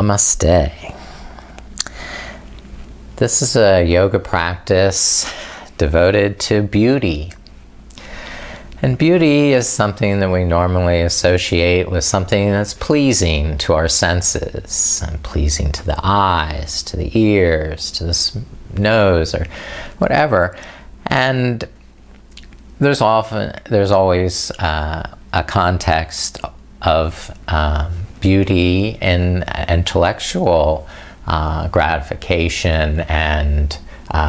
Namaste. This is a yoga practice devoted to beauty. And beauty is something that we normally associate with something that's pleasing to our senses, and pleasing to the eyes, to the ears, to the nose, or whatever. And there's always a context of beauty in intellectual gratification and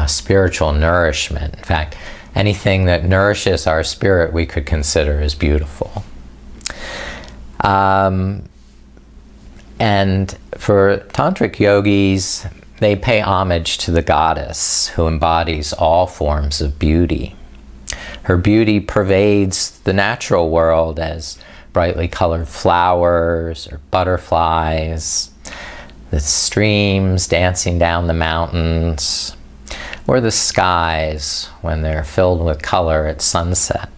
spiritual nourishment. In fact, anything that nourishes our spirit we could consider as beautiful. And for Tantric yogis, they pay homage to the goddess who embodies all forms of beauty. Her beauty pervades the natural world as brightly colored flowers or butterflies, the streams dancing down the mountains, or the skies when they're filled with color at sunset.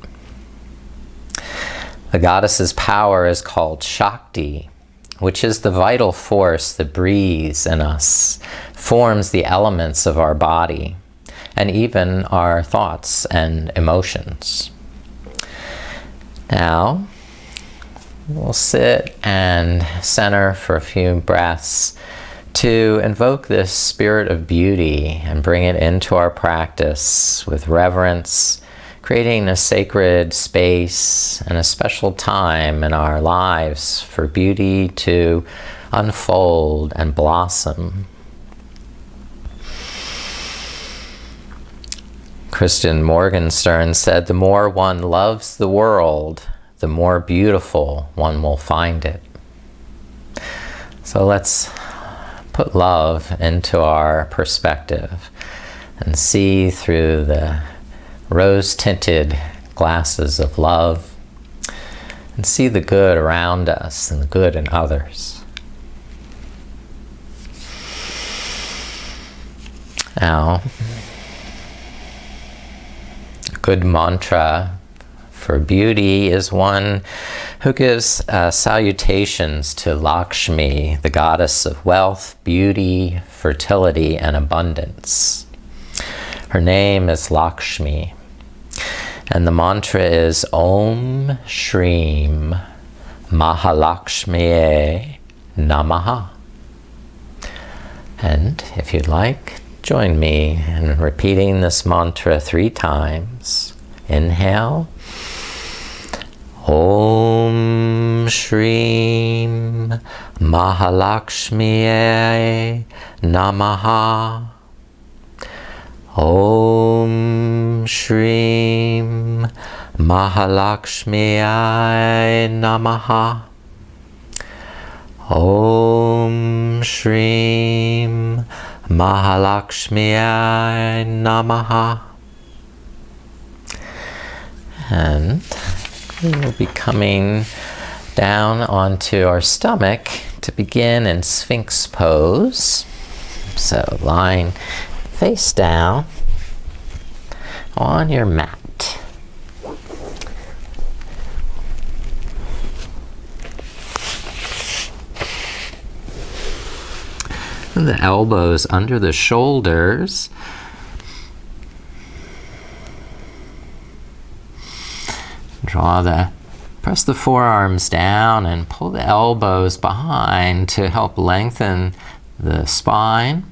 The goddess's power is called Shakti, which is the vital force that breathes in us, forms the elements of our body, and even our thoughts and emotions. Now, we'll sit and center for a few breaths to invoke this spirit of beauty and bring it into our practice with reverence, creating a sacred space and a special time in our lives for beauty to unfold and blossom. Christian Morgenstern said, "The more one loves the world, the more beautiful one will find it." So let's put love into our perspective and see through the rose-tinted glasses of love and see the good around us and the good in others. Now, a good mantra for beauty is one who gives salutations to Lakshmi, the goddess of wealth, beauty, fertility, and abundance. Her name is Lakshmi, and the mantra is Om Shreem Mahalakshmiye Namaha. And if you'd like, join me in repeating this mantra 3 times. Inhale. Om Shreem Mahalakshmiye Namaha. Om Shreem Mahalakshmiye Namaha. Om Shreem Mahalakshmiye Namaha. And we will be coming down onto our stomach to begin in Sphinx pose. So lying face down on your mat. And the elbows under the shoulders. Press the forearms down and pull the elbows behind to help lengthen the spine.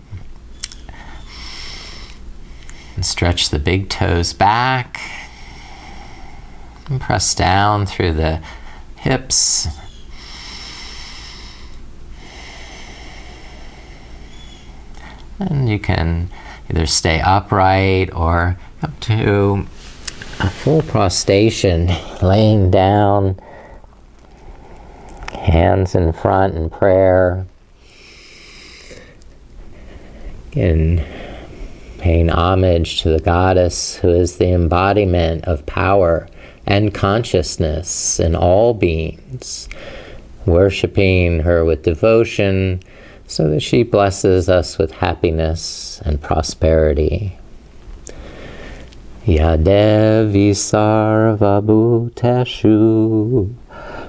And stretch the big toes back. And press down through the hips. And you can either stay upright or up to a full prostration, laying down, hands in front in prayer. Again, paying homage to the goddess who is the embodiment of power and consciousness in all beings, worshiping her with devotion so that she blesses us with happiness and prosperity. Ya Devi Sarvabhuteshu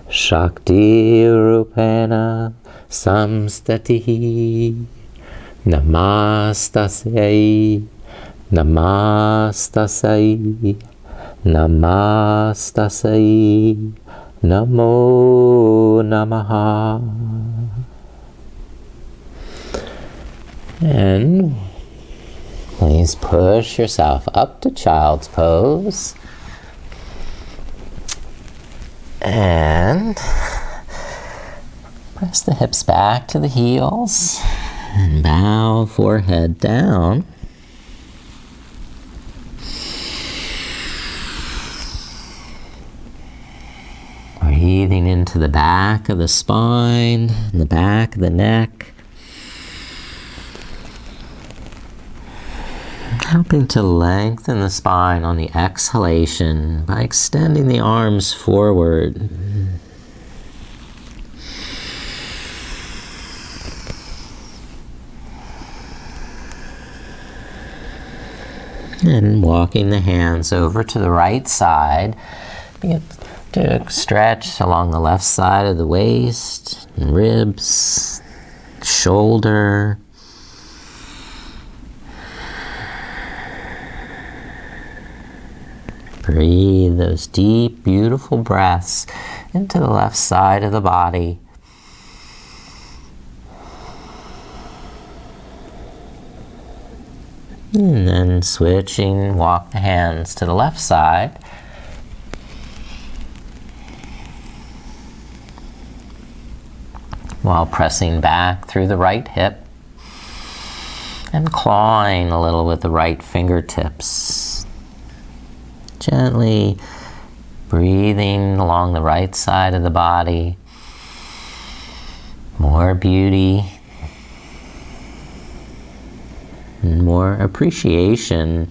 Shakti Rupena samstatihi, namastasai, namastasai, namastasai, namo namaha. And please push yourself up to child's pose. And press the hips back to the heels. And bow forehead down. Breathing into the back of the spine and the back of the neck. Helping to lengthen the spine on the exhalation by extending the arms forward. And walking the hands over to the right side. Begin to stretch along the left side of the waist, and ribs, shoulder. Breathe those deep, beautiful breaths into the left side of the body. And then switching, walk the hands to the left side. While pressing back through the right hip and clawing a little with the right fingertips. Gently breathing along the right side of the body. More beauty and more appreciation.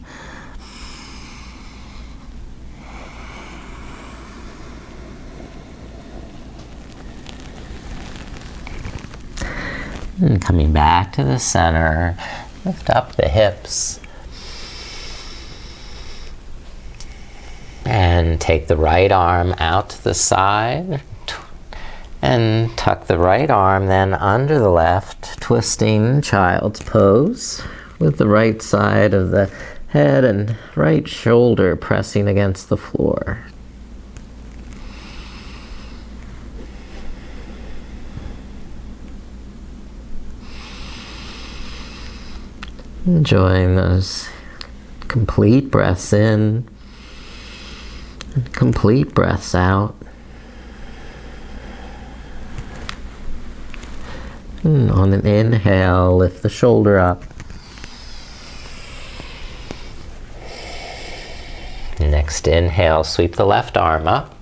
And coming back to the center, lift up the hips. And take the right arm out to the side. And tuck the right arm then under the left, twisting child's pose with the right side of the head and right shoulder pressing against the floor. Enjoying those complete breaths in and complete breaths out. And on an inhale, lift the shoulder up. Next inhale, sweep the left arm up.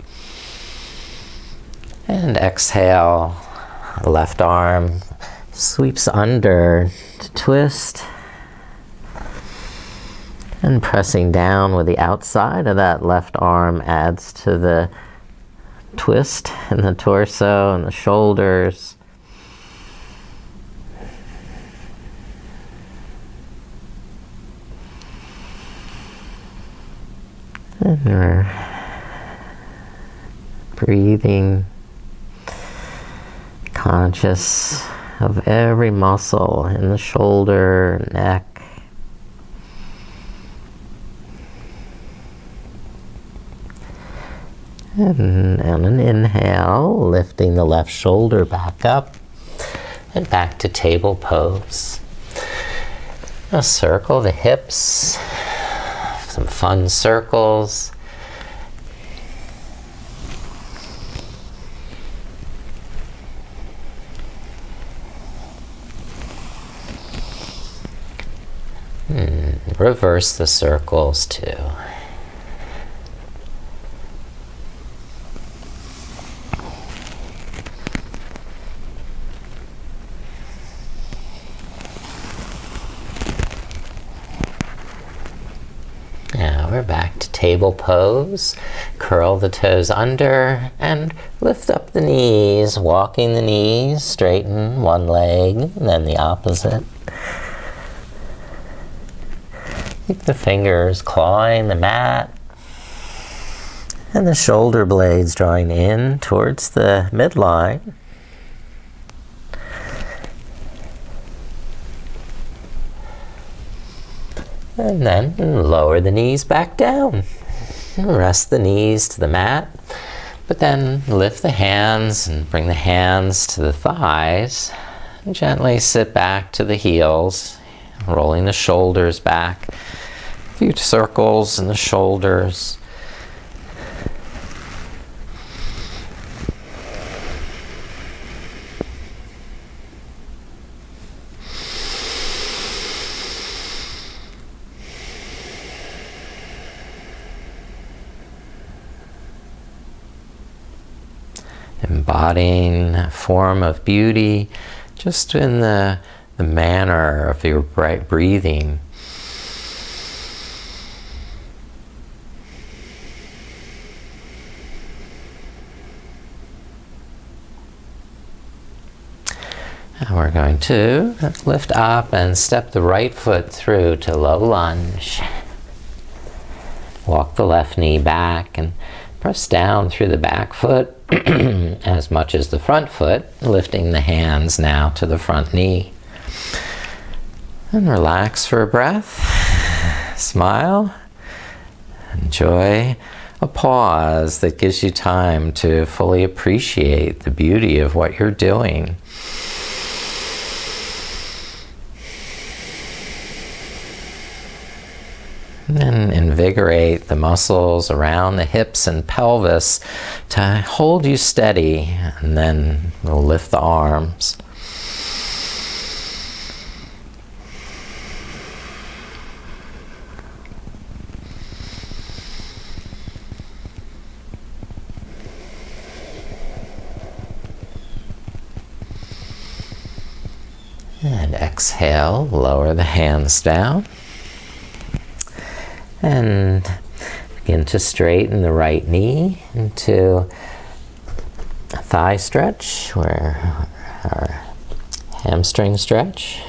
And exhale, left arm sweeps under to twist. And pressing down with the outside of that left arm adds to the twist in the torso and the shoulders. And we're breathing, conscious of every muscle in the shoulder, neck. And on an inhale, lifting the left shoulder back up and back to table pose. Now circle the hips, some fun circles. Reverse the circles too. Now we're back to table pose. Curl the toes under and lift up the knees, walking the knees, straighten one leg and then the opposite. Keep the fingers clawing the mat and the shoulder blades drawing in towards the midline. And then lower the knees back down. Rest the knees to the mat, but then lift the hands and bring the hands to the thighs. And gently sit back to the heels, rolling the shoulders back. A few circles in the shoulders. Embodying a form of beauty just in the manner of your bright breathing. Now we're going to lift up and step the right foot through to low lunge. Walk the left knee back and press down through the back foot as much as the front foot, lifting the hands now to the front knee. And relax for a breath. Smile. Enjoy a pause that gives you time to fully appreciate the beauty of what you're doing. And then invigorate the muscles around the hips and pelvis to hold you steady, and then we'll lift the arms. And exhale, lower the hands down. And begin to straighten the right knee into a thigh stretch, where our hamstring stretch.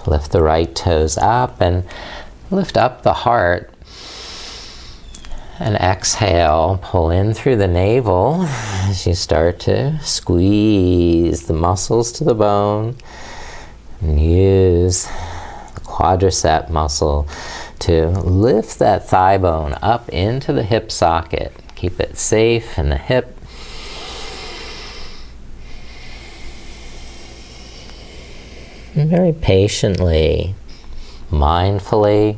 Lift the right toes up and lift up the heart. And exhale, pull in through the navel as you start to squeeze the muscles to the bone. And use the quadricep muscle to lift that thigh bone up into the hip socket. Keep it safe in the hip. And very patiently, mindfully,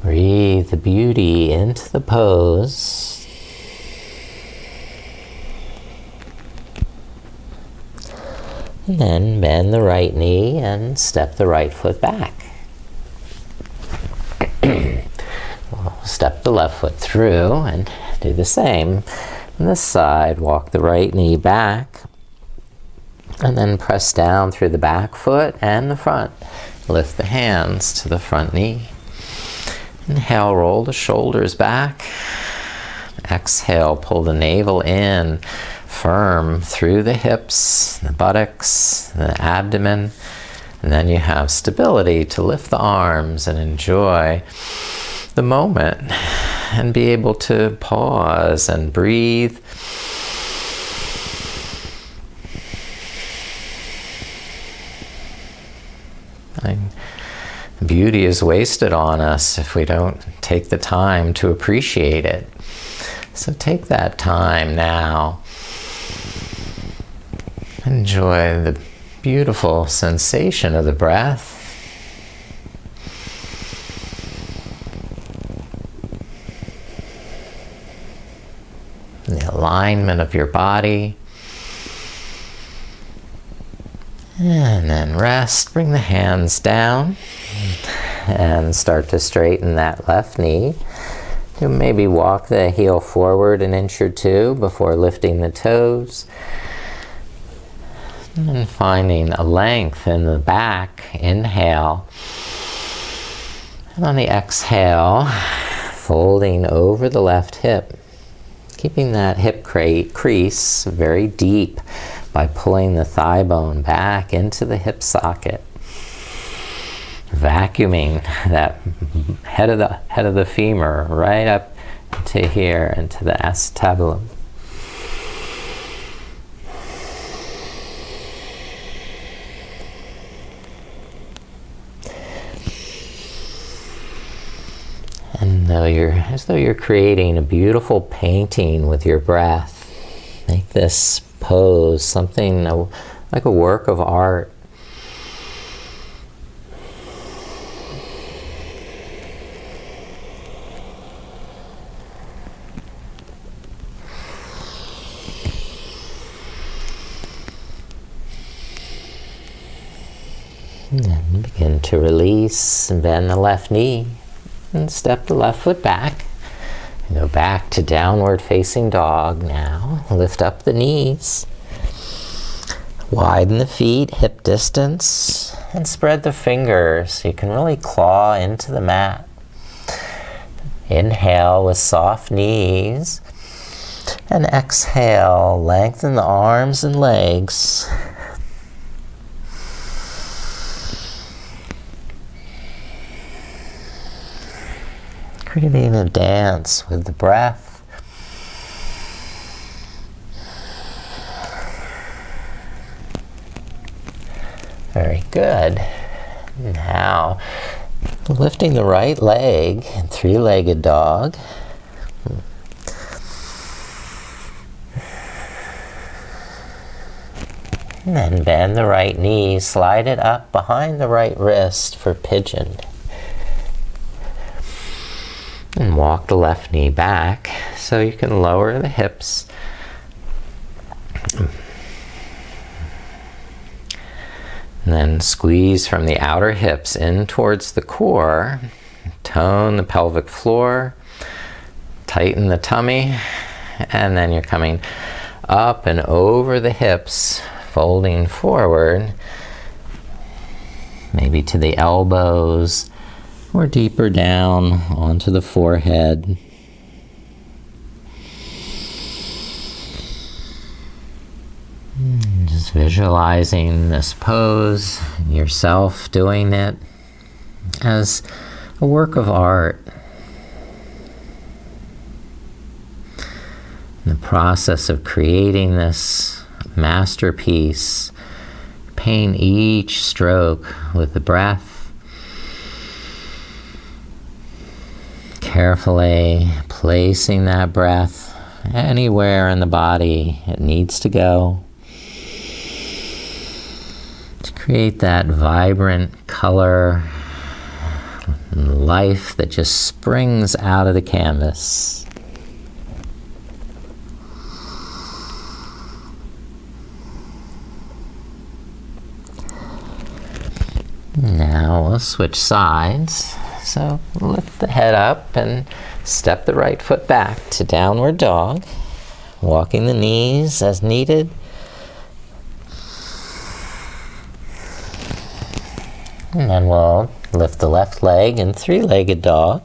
breathe the beauty into the pose. And then bend the right knee and step the right foot back. We'll step the left foot through and do the same. On this side, walk the right knee back. And then press down through the back foot and the front. Lift the hands to the front knee. Inhale, roll the shoulders back. Exhale, pull the navel in, firm through the hips, the buttocks, the abdomen. And then you have stability to lift the arms and enjoy the moment and be able to pause and breathe. Beauty is wasted on us if we don't take the time to appreciate it. So take that time now. Enjoy the beautiful sensation of the breath. The alignment of your body. And then rest, bring the hands down and start to straighten that left knee. You maybe walk the heel forward an inch or two before lifting the toes. And then finding a length in the back, inhale. And on the exhale, folding over the left hip. Keeping that hip crease very deep by pulling the thigh bone back into the hip socket. Vacuuming that head of the femur right up to here into the acetabulum. As though you're creating a beautiful painting with your breath. Make this pose something like a work of art. And then begin to release and bend the left knee and step the left foot back. And go back to downward facing dog now. Lift up the knees. Widen the feet, hip distance, and spread the fingers so you can really claw into the mat. Inhale with soft knees. And exhale, lengthen the arms and legs. Creating a dance with the breath. Very good. Now, lifting the right leg in three-legged dog. And then bend the right knee, slide it up behind the right wrist for pigeon. And walk the left knee back so you can lower the hips. And then squeeze from the outer hips in towards the core. Tone the pelvic floor. Tighten the tummy. And then you're coming up and over the hips, folding forward. Maybe to the elbows. Or deeper down onto the forehead. Just visualizing this pose, yourself doing it as a work of art. In the process of creating this masterpiece, paint each stroke with the breath. Carefully placing that breath anywhere in the body it needs to go to create that vibrant color and life that just springs out of the canvas. Now we'll switch sides. So lift the head up and step the right foot back to downward dog, walking the knees as needed. And then we'll lift the left leg in three-legged dog.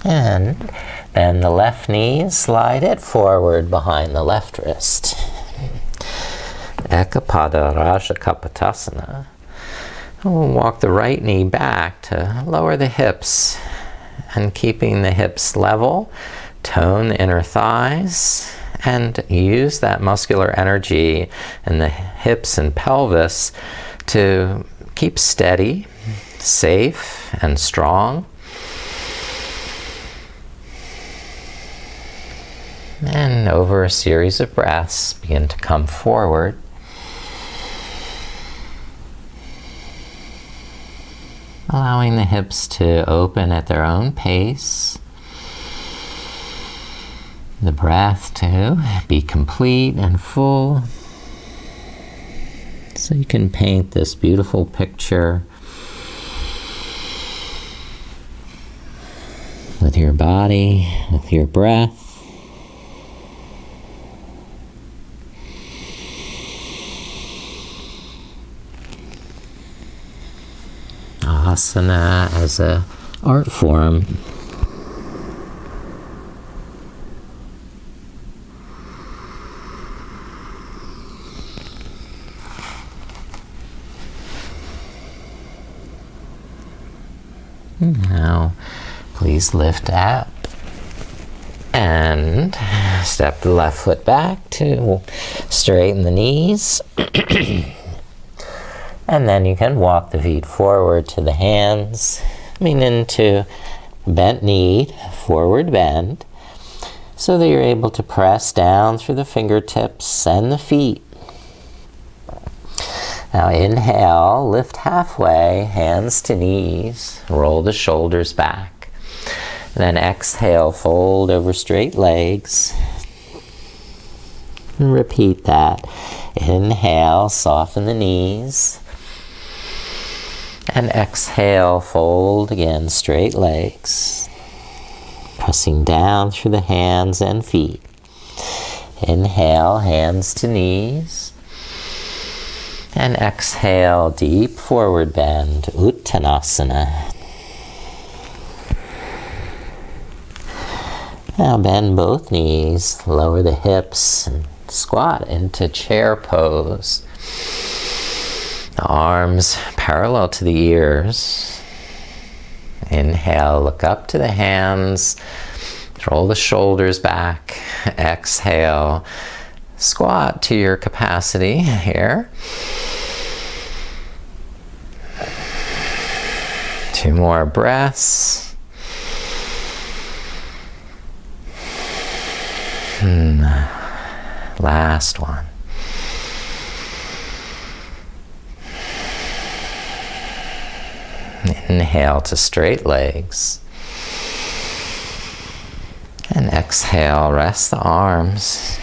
And bend the left knee, slide it forward behind the left wrist. Ekapada Raja Kapotasana. We'll walk the right knee back to lower the hips and keeping the hips level, tone the inner thighs and use that muscular energy in the hips and pelvis to keep steady, safe and strong. And over a series of breaths, begin to come forward. Allowing the hips to open at their own pace. The breath to be complete and full. So you can paint this beautiful picture with your body, with your breath. Asana as an art form. Now, please lift up and step the left foot back to straighten the knees. And then you can walk the feet forward to the hands, coming into bent knee, forward bend, so that you're able to press down through the fingertips and the feet. Now inhale, lift halfway, hands to knees, roll the shoulders back. Then exhale, fold over straight legs. And repeat that. Inhale, soften the knees. And exhale, fold again, straight legs. Pressing down through the hands and feet. Inhale, hands to knees. And exhale, deep forward bend, Uttanasana. Now bend both knees, lower the hips, and squat into chair pose. The arms parallel to the ears. Inhale, look up to the hands, roll the shoulders back. Exhale, squat to your capacity here. 2 more breaths. Last one. Inhale to straight legs. And exhale, rest the arms.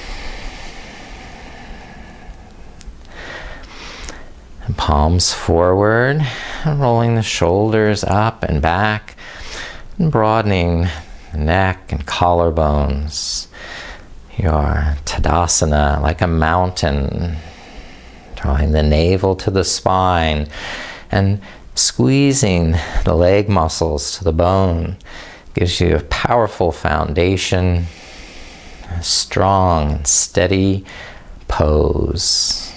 And palms forward, and rolling the shoulders up and back, and broadening the neck and collarbones. Your Tadasana, like a mountain, drawing the navel to the spine, and squeezing the leg muscles to the bone gives you a powerful foundation, a strong and steady pose.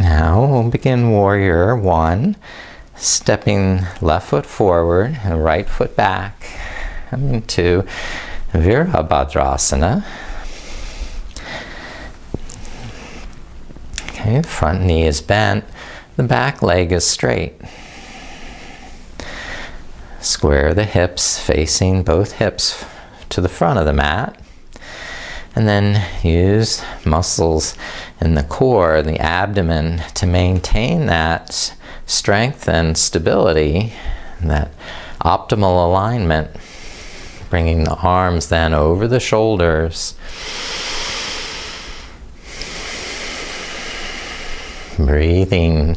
Now we'll begin Warrior 1, stepping left foot forward and right foot back, coming to Virabhadrasana. Okay, the front knee is bent, the back leg is straight. Square the hips, facing both hips to the front of the mat. And then use muscles in the core and the abdomen to maintain that strength and stability, that optimal alignment. Bringing the arms then over the shoulders. Breathing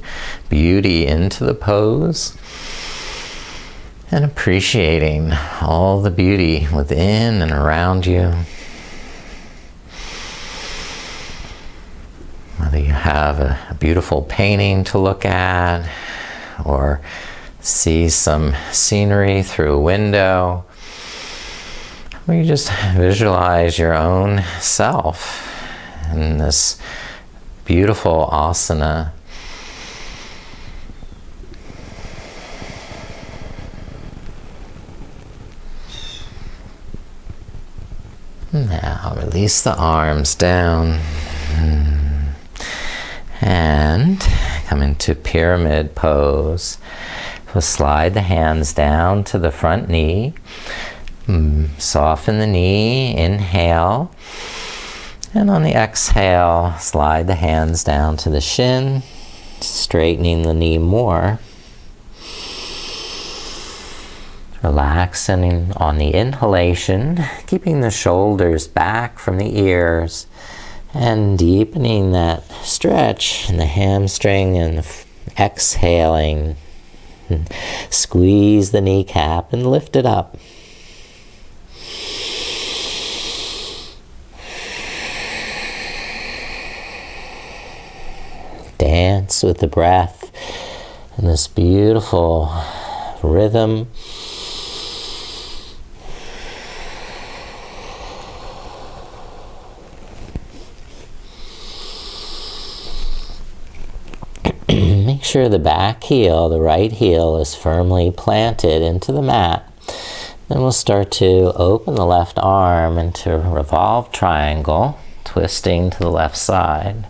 beauty into the pose. And appreciating all the beauty within and around you. Whether you have a beautiful painting to look at, or see some scenery through a window, or you just visualize your own self in this beautiful asana. Now release the arms down. And come into pyramid pose. We'll slide the hands down to the front knee. Soften the knee, inhale. And on the exhale, slide the hands down to the shin, straightening the knee more. Relaxing on the inhalation, keeping the shoulders back from the ears. And deepening that stretch in the hamstring, and exhaling. And squeeze the kneecap and lift it up. Dance with the breath in this beautiful rhythm. Make sure the back heel, the right heel, is firmly planted into the mat. Then we'll start to open the left arm into a revolved triangle twisting to the left side.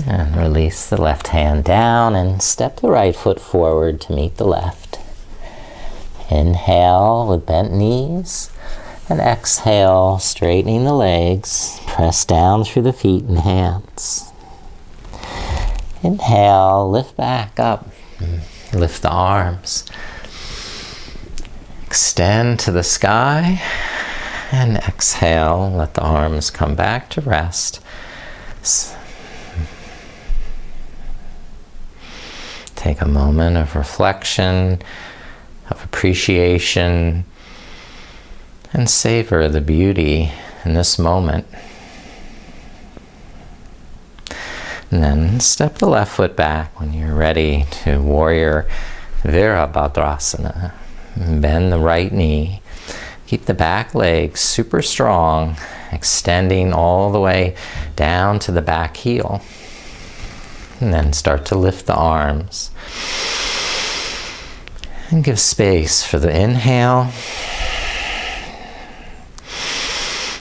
And release the left hand down and step the right foot forward to meet the left. Inhale with bent knees and exhale, straightening the legs. Press down through the feet and hands. Inhale, lift back up. Lift the arms. Extend to the sky. And exhale, let the arms come back to rest. Take a moment of reflection, of appreciation, and savor the beauty in this moment. And then step the left foot back when you're ready to Warrior Virabhadrasana. Bend the right knee. Keep the back leg super strong, extending all the way down to the back heel. And then start to lift the arms. And give space for the inhale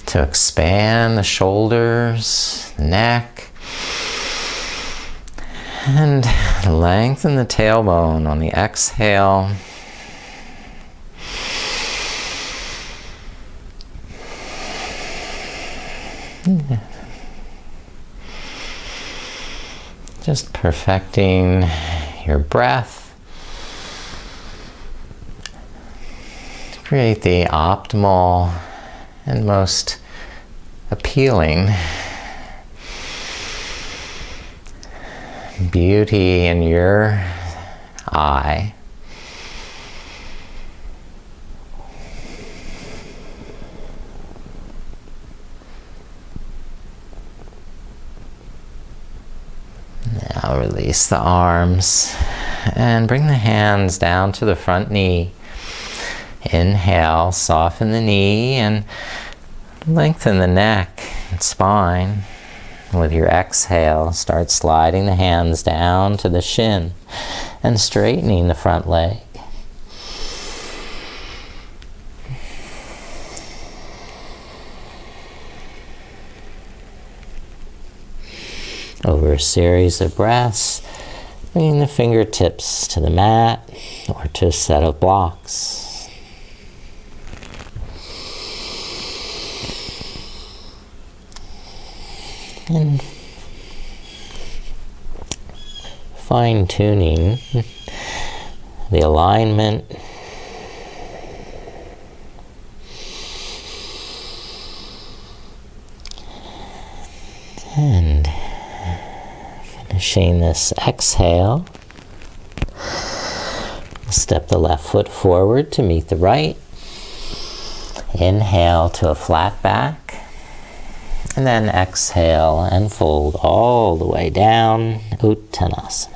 to expand the shoulders, the neck, and lengthen the tailbone on the exhale. Just perfecting your breath. Create the optimal and most appealing beauty in your eye. Now release the arms and bring the hands down to the front knee. Inhale, soften the knee and lengthen the neck and spine. With your exhale, start sliding the hands down to the shin and straightening the front leg. Over a series of breaths, bringing the fingertips to the mat or to a set of blocks. And fine-tuning the alignment and finishing this exhale. Step the left foot forward to meet the right. Inhale to a flat back. And then exhale and fold all the way down, Uttanasana.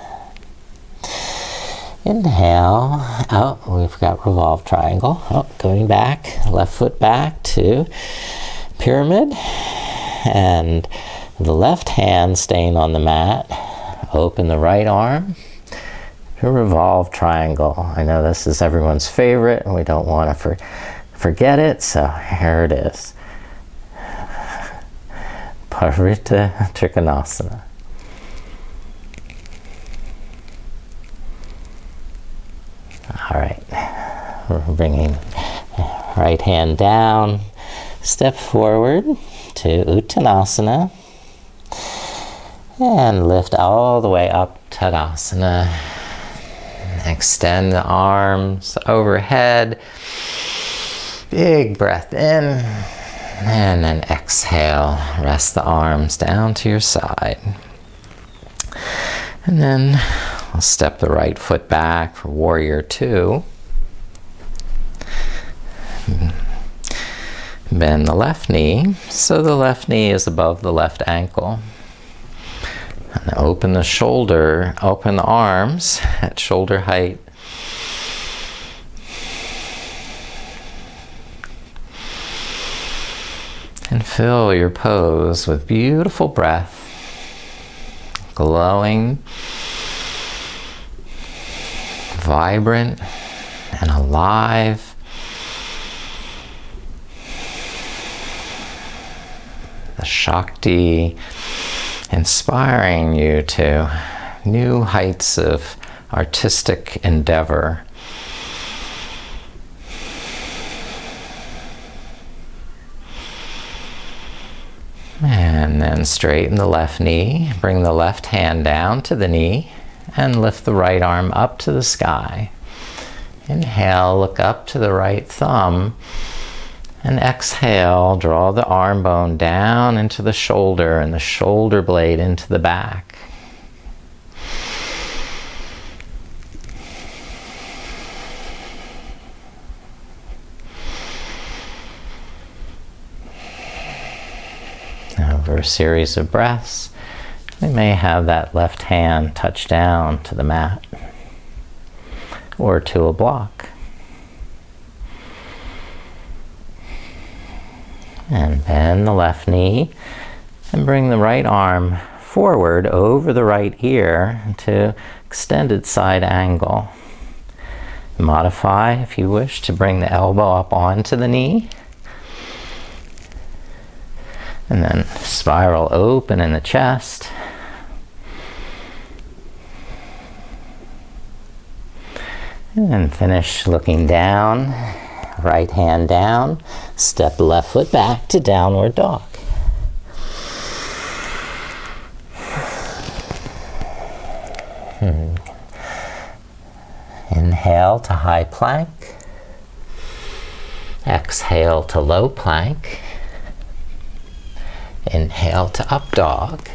Inhale, we've got revolved triangle. Going back, left foot back to pyramid. And the left hand staying on the mat. Open the right arm to revolved triangle. I know this is everyone's favorite and we don't want to forget it, so here it is. Parvrita Trikonasana. All right, we're bringing right hand down, step forward to Uttanasana, and lift all the way up Tadasana. Extend the arms overhead, big breath in. And then exhale, rest the arms down to your side. And then I'll step the right foot back for Warrior Two. Bend the left knee, so the left knee is above the left ankle. And open the shoulder, open the arms at shoulder height. And fill your pose with beautiful breath. glowing, vibrant, and alive. The Shakti inspiring you to new heights of artistic endeavor. And then straighten the left knee, bring the left hand down to the knee, and lift the right arm up to the sky. Inhale, look up to the right thumb, and exhale, draw the arm bone down into the shoulder and the shoulder blade into the back. Over a series of breaths, we may have that left hand touch down to the mat or to a block. And bend the left knee and bring the right arm forward over the right ear to extended side angle. Modify, if you wish, to bring the elbow up onto the knee. And then spiral open in the chest. And finish looking down, right hand down, step the left foot back to downward dog. Inhale to high plank. Exhale to low plank. Inhale to up dog.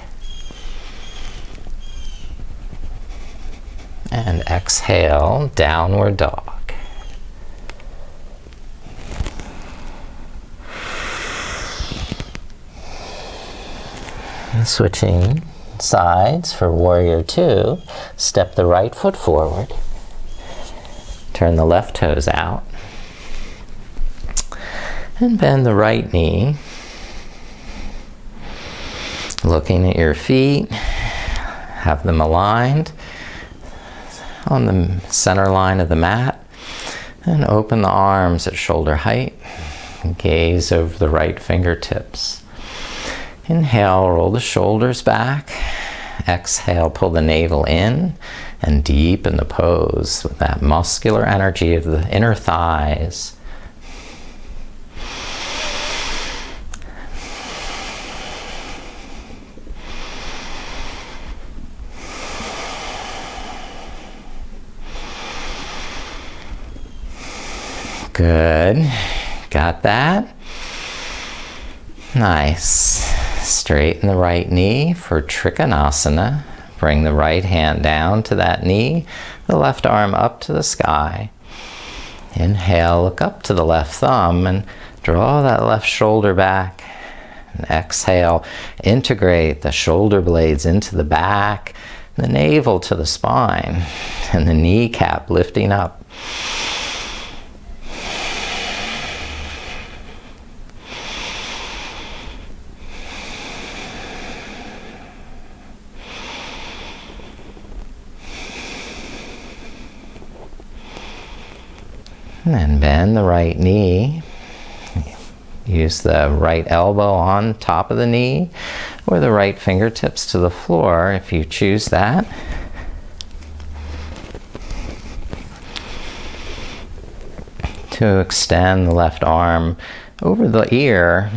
And exhale, downward dog. And switching sides for warrior two, step the right foot forward. Turn the left toes out. And bend the right knee. Looking at your feet, have them aligned on the center line of the mat, and open the arms at shoulder height. Gaze over the right fingertips. Inhale, roll the shoulders back. Exhale, pull the navel in and deepen the pose with that muscular energy of the inner thighs. Good. Got that? Nice. Straighten the right knee for Trikonasana. Bring the right hand down to that knee, the left arm up to the sky. Inhale, look up to the left thumb and draw that left shoulder back. And exhale, integrate the shoulder blades into the back, the navel to the spine, and the kneecap lifting up. And then bend the right knee. Use the right elbow on top of the knee or the right fingertips to the floor if you choose that. To extend the left arm over the ear,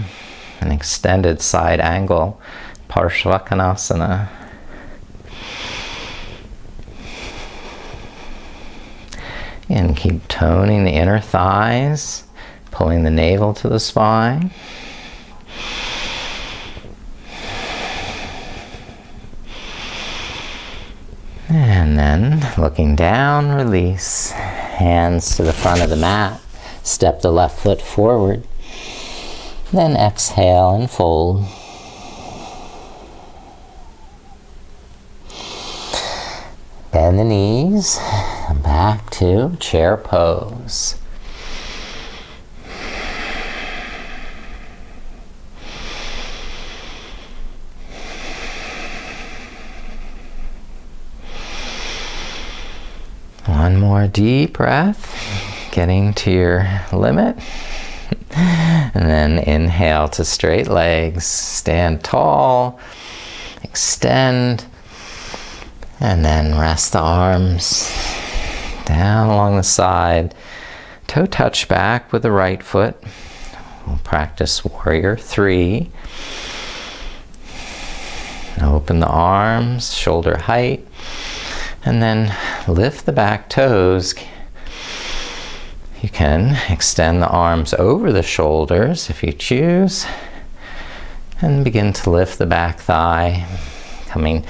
an extended side angle, Parshvakonasana. And keep toning the inner thighs, pulling the navel to the spine. And then looking down, release. Hands to the front of the mat. Step the left foot forward. Then exhale and fold. Bend the knees. Back to chair pose. One more deep breath, getting to your limit. And then inhale to straight legs, stand tall, extend, and then rest the arms down along the side. Toe touch back with the right foot. We'll practice warrior 3. Open the arms, shoulder height, and then lift the back toes. You can extend the arms over the shoulders if you choose, and begin to lift the back thigh, coming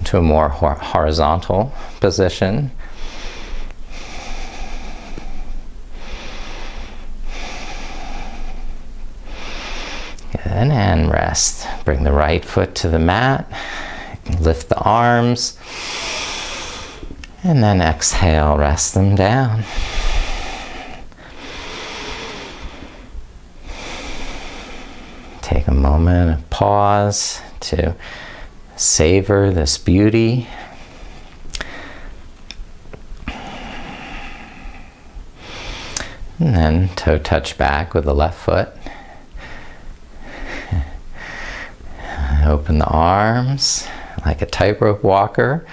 to a more horizontal position. Good, and rest. Bring the right foot to the mat, lift the arms, and then exhale, rest them down. Take a moment of pause to savor this beauty. And then toe touch back with the left foot. Open the arms like a tightrope walker,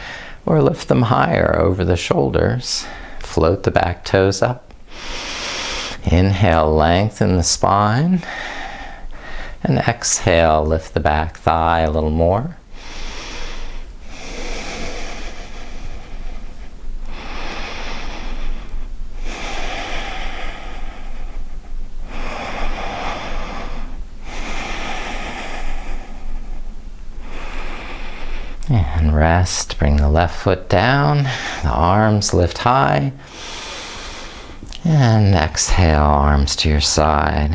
or lift them higher over the shoulders. Float the back toes up. Inhale, lengthen the spine. And exhale, lift the back thigh a little more. And rest, bring the left foot down, the arms lift high. And exhale, arms to your side.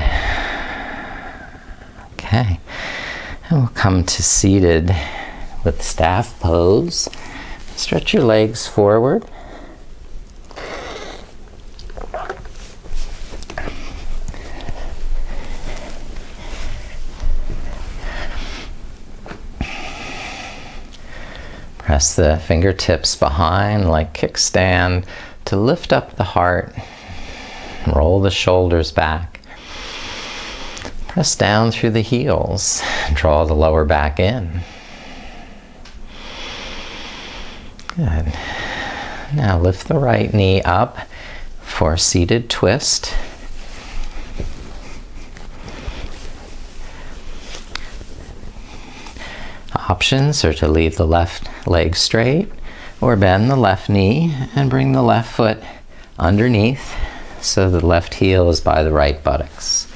Okay, and we'll come to seated with staff pose. Stretch your legs forward. Press the fingertips behind like kickstand to lift up the heart. Roll the shoulders back. Press down through the heels. Draw the lower back in. Good. Now lift the right knee up for a seated twist. Options are to leave the left leg straight or bend the left knee and bring the left foot underneath so the left heel is by the right buttocks.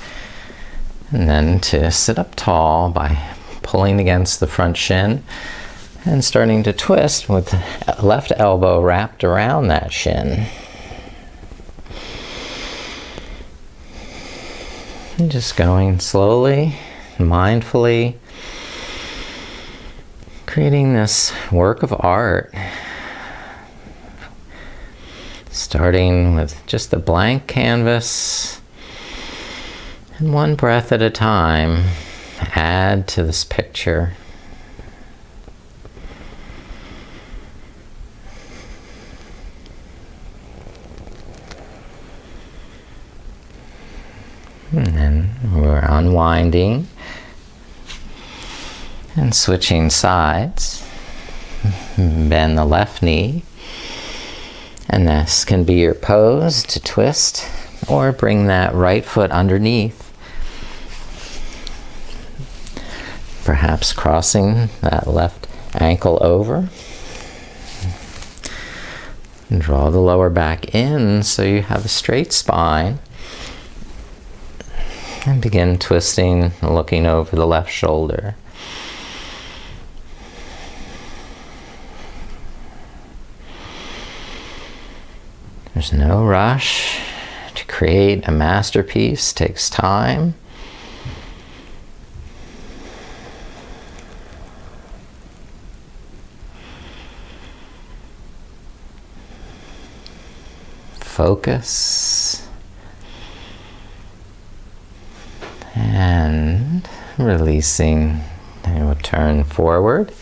And then to sit up tall by pulling against the front shin and starting to twist with the left elbow wrapped around that shin. And just going slowly, mindfully, creating this work of art. Starting with just a blank canvas. And one breath at a time, add to this picture. And then we're unwinding and switching sides. Bend the left knee. And this can be your pose to twist, or bring that right foot underneath. Perhaps crossing that left ankle over. And draw the lower back in so you have a straight spine. And begin twisting, looking over the left shoulder. There's no rush. To create a masterpiece takes time. Focus. And releasing. And we'll turn forward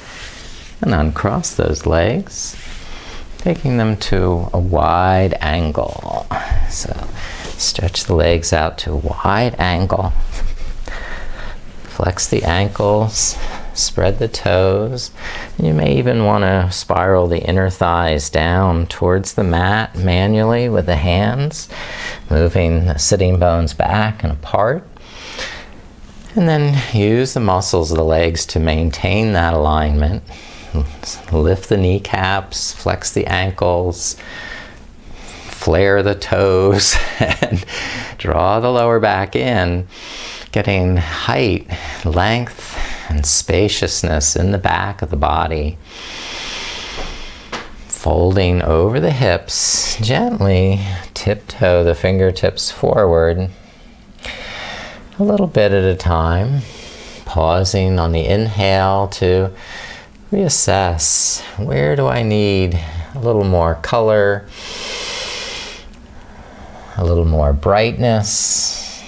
and uncross those legs. taking them to a wide angle. So stretch the legs out to a wide angle. Flex the ankles, spread the toes. You may even want to spiral the inner thighs down towards the mat manually with the hands, moving the sitting bones back and apart. And then use the muscles of the legs to maintain that alignment. Lift the kneecaps, flex the ankles, flare the toes, and draw the lower back in, getting height, length, and spaciousness in the back of the body. Folding over the hips, gently tiptoe the fingertips forward, a little bit at a time, pausing on the inhale to reassess, where do I need a little more color, a little more brightness.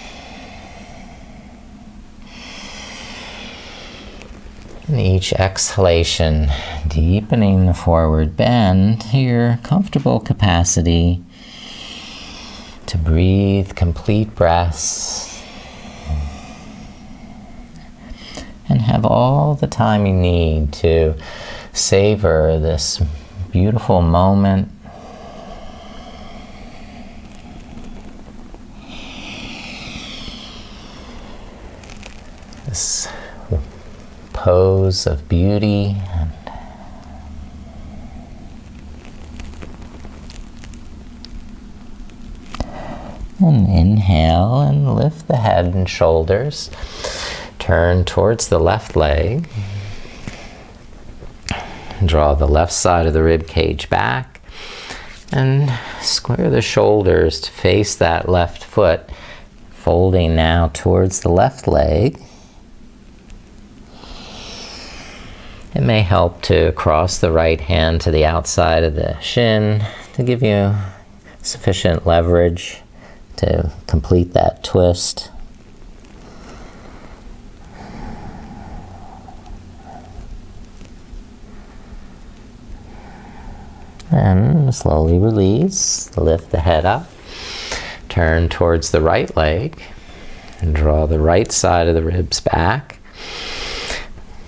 And each exhalation, deepening the forward bend to your comfortable capacity to breathe complete breaths and have all the time you need to savor this beautiful moment. This pose of beauty and inhale and lift the head and shoulders. Turn towards the left leg. Draw the left side of the rib cage back and square the shoulders to face that left foot, folding now towards the left leg. It may help to cross the right hand to the outside of the shin to give you sufficient leverage to complete that twist. And slowly release, lift the head up, turn towards the right leg, and draw the right side of the ribs back.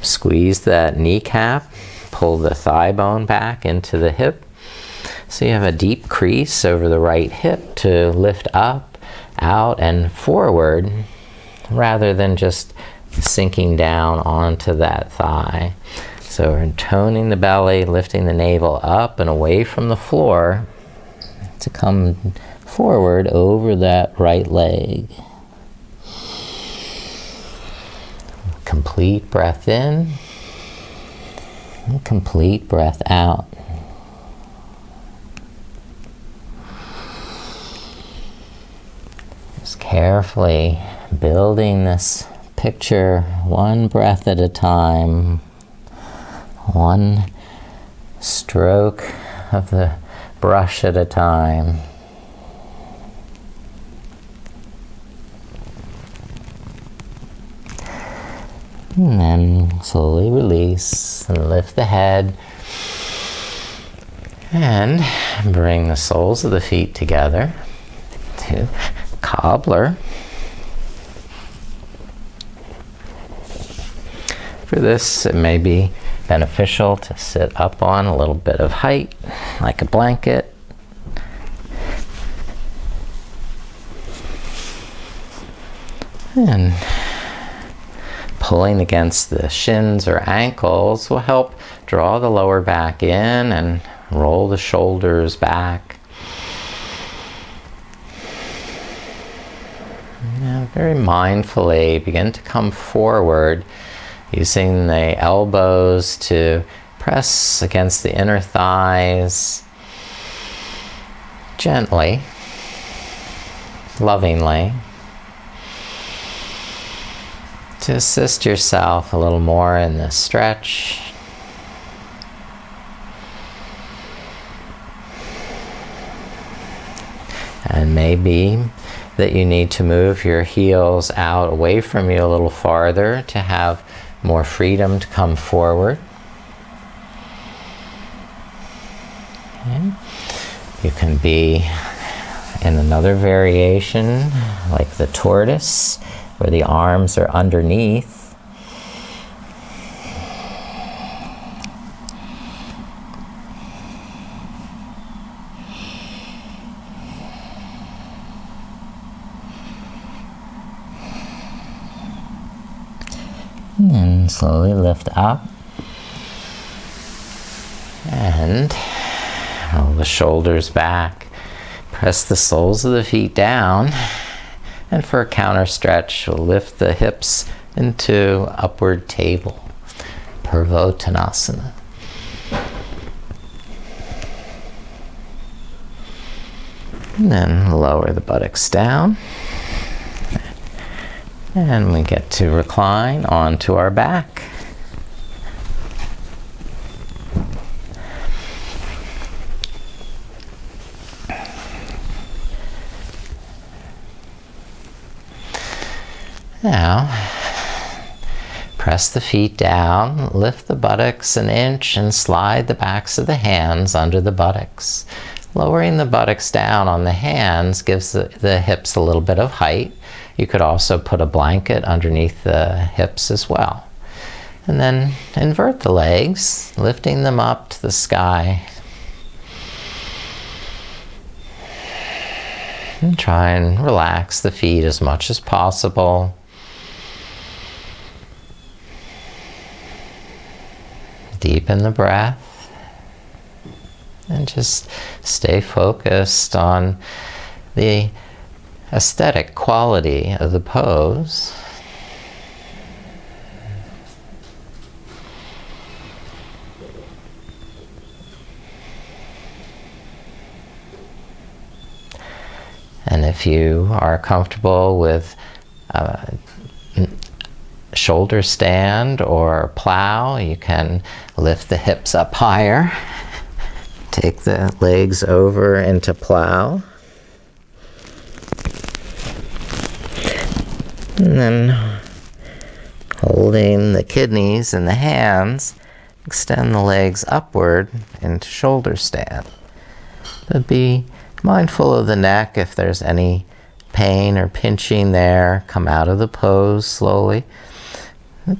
Squeeze that kneecap, pull the thigh bone back into the hip. So you have a deep crease over the right hip to lift up, out, and forward, rather than just sinking down onto that thigh. So we're toning the belly, lifting the navel up and away from the floor to come forward over that right leg. Complete breath in and complete breath out. Just carefully building this picture one breath at a time, one stroke of the brush at a time. And then slowly release and lift the head and bring the soles of the feet together to cobbler. For this, it may be beneficial to sit up on a little bit of height, like a blanket. And pulling against the shins or ankles will help draw the lower back in and roll the shoulders back. Now, very mindfully begin to come forward, using the elbows to press against the inner thighs, gently, lovingly, to assist yourself a little more in the stretch. And maybe that you need to move your heels out away from you a little farther to have more freedom to come forward. You can be in another variation, like the tortoise, where the arms are underneath. And slowly lift up. And roll the shoulders back. Press the soles of the feet down. And for a counter stretch, we'll lift the hips into upward table. Pervottanasana. And then lower the buttocks down. And we get to recline onto our back. Now, press the feet down, lift the buttocks an inch, and slide the backs of the hands under the buttocks. Lowering the buttocks down on the hands gives the hips a little bit of height. You could also put a blanket underneath the hips as well. And then invert the legs, lifting them up to the sky. And try and relax the feet as much as possible. Deepen the breath. And just stay focused on the aesthetic quality of the pose. And if you are comfortable with shoulder stand or plow, you can lift the hips up higher. Take the legs over into plow. And then holding the kidneys in the hands, extend the legs upward into shoulder stand. But be mindful of the neck. If there's any pain or pinching there, come out of the pose slowly.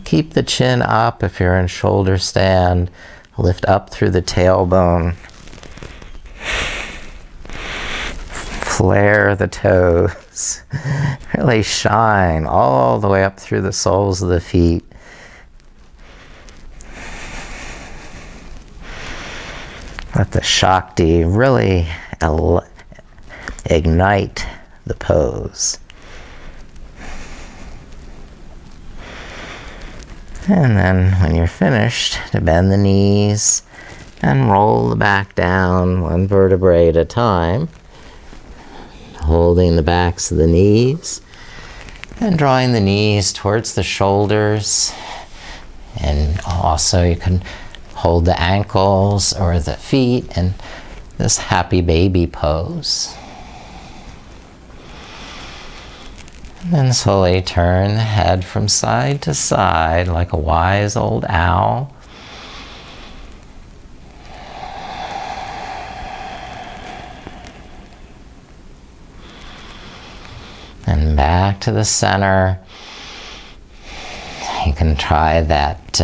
Keep the chin up if you're in shoulder stand. Lift up through the tailbone. Flare the toes. Really shine all the way up through the soles of the feet. Let the Shakti really ignite the pose. And then when you're finished, to bend the knees and roll the back down one vertebrae at a time. Holding the backs of the knees and drawing the knees towards the shoulders. And also you can hold the ankles or the feet in this happy baby pose. And then slowly turn the head from side to side like a wise old owl. And back to the center. You can try that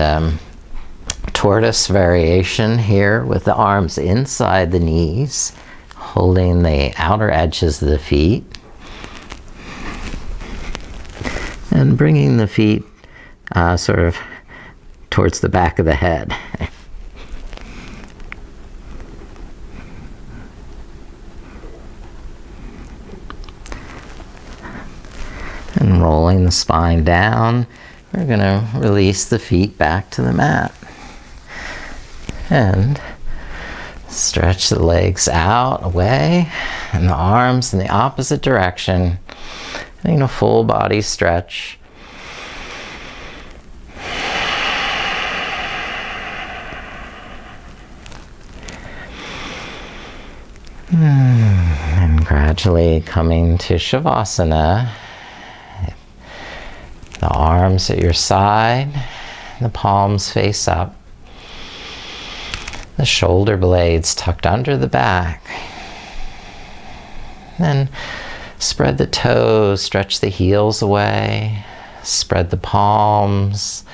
tortoise variation here with the arms inside the knees, holding the outer edges of the feet. And bringing the feet sort of towards the back of the head. And rolling the spine down, we're going to release the feet back to the mat. And stretch the legs out, away, and the arms in the opposite direction. Getting a full body stretch. And gradually coming to Shavasana. The arms at your side, the palms face up. The shoulder blades tucked under the back. Then spread the toes, stretch the heels away, spread the palms,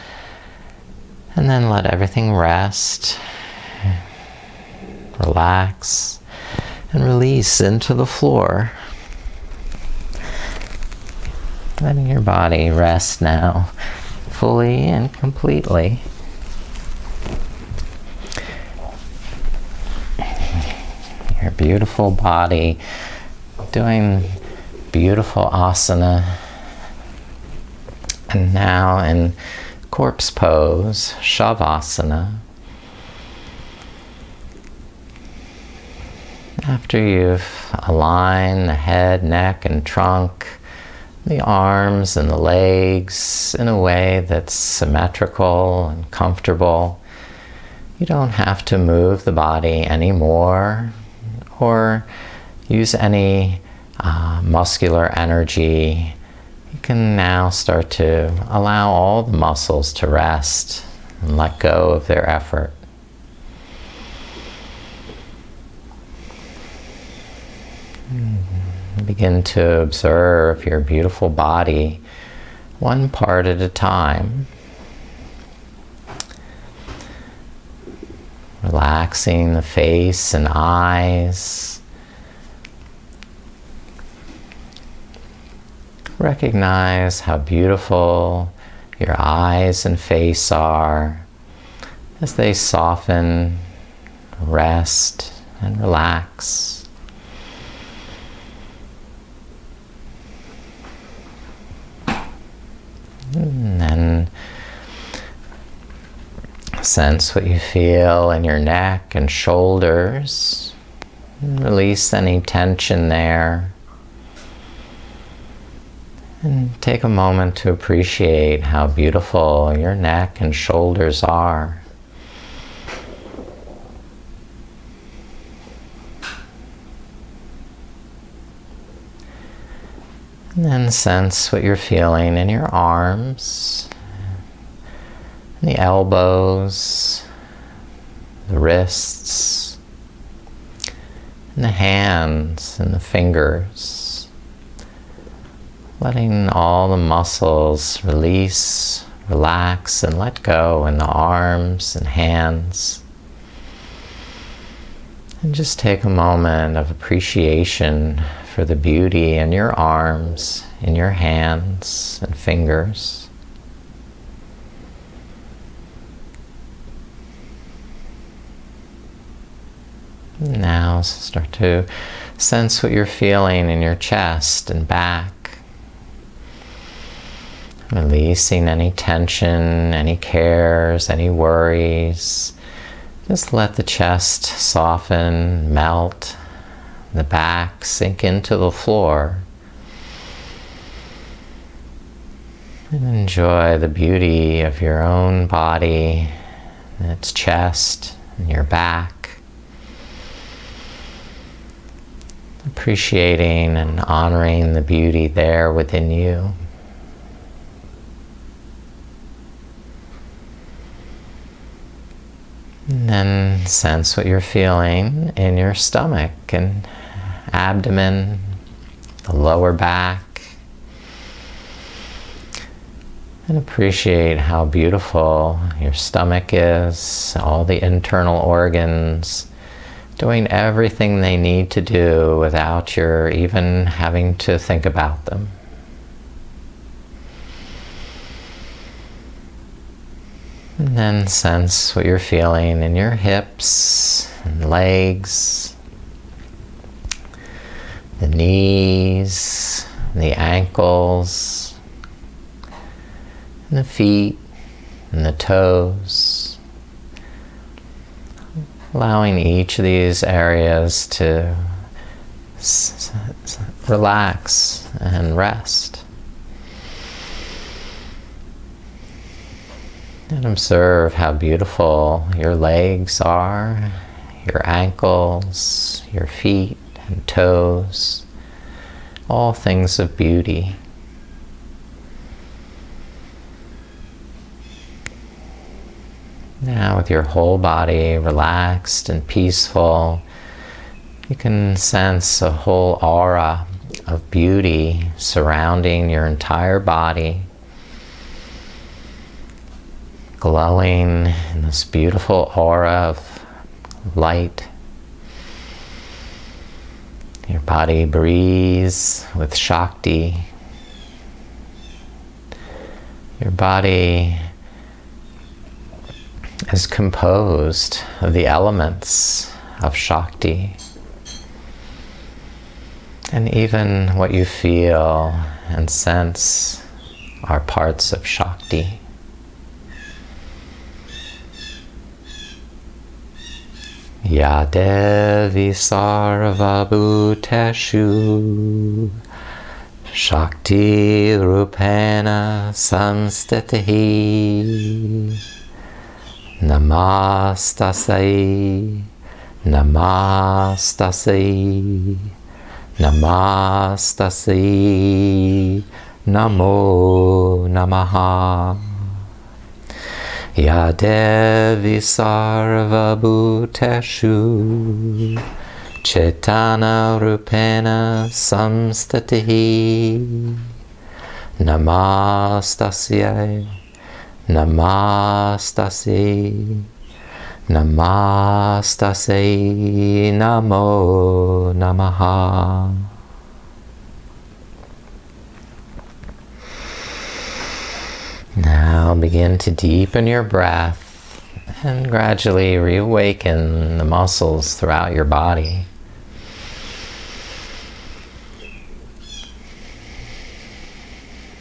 and then let everything rest. Relax and release into the floor. Letting your body rest now, fully and completely. Your beautiful body doing beautiful asana. And now in corpse pose, shavasana. After you've aligned the head, neck, and trunk, the arms and the legs in a way that's symmetrical and comfortable, you don't have to move the body anymore or use any muscular energy. You can now start to allow all the muscles to rest and let go of their effort. Begin to observe your beautiful body one part at a time. Relaxing the face and eyes. Recognize how beautiful your eyes and face are as they soften, rest, and relax. And then sense what you feel in your neck and shoulders. Release any tension there. And take a moment to appreciate how beautiful your neck and shoulders are. And then sense what you're feeling in your arms, the elbows, the wrists, and the hands and the fingers. Letting all the muscles release, relax, and let go in the arms and hands. And just take a moment of appreciation for the beauty in your arms, in your hands and fingers. Now start to sense what you're feeling in your chest and back. Releasing any tension, any cares, any worries. Just let the chest soften, melt. The back sink into the floor. And enjoy the beauty of your own body, and its chest, and your back. Appreciating and honoring the beauty there within you. And then sense what you're feeling in your stomach and abdomen, the lower back. And appreciate how beautiful your stomach is, all the internal organs doing everything they need to do without your even having to think about them. And then sense what you're feeling in your hips and legs, the knees, the ankles, and the feet and the toes. Allowing each of these areas to relax and rest. And observe how beautiful your legs are, your ankles, your feet and toes, all things of beauty. Now with your whole body relaxed and peaceful, You can sense a whole aura of beauty surrounding your entire body, glowing in this beautiful aura of light. Your body breathes with Shakti. Your body is composed of the elements of Shakti. And even what you feel and sense are parts of Shakti. Ya Devi Sarva Bhuteshu Shakti Rupena Samstitihi Namastasai Namastasai Namastasai Namo Namaha Ya Devi Sarva Bhuteshu Chaitana Rupena Samstatihi Namastasyai Namastasai Namastasai Namo Namaha. Now begin to deepen your breath and gradually reawaken the muscles throughout your body.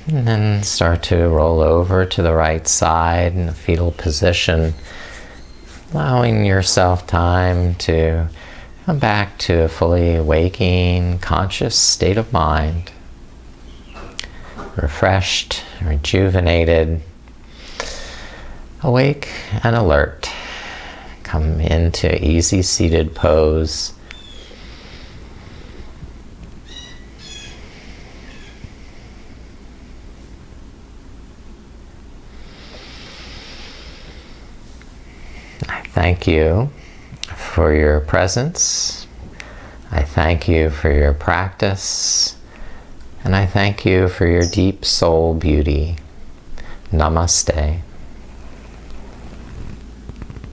And then start to roll over to the right side in a fetal position, allowing yourself time to come back to a fully waking, conscious state of mind. Refreshed, rejuvenated, awake and alert. Come into easy seated pose. I thank you for your presence. I thank you for your practice. And I thank you for your deep soul beauty. Namaste.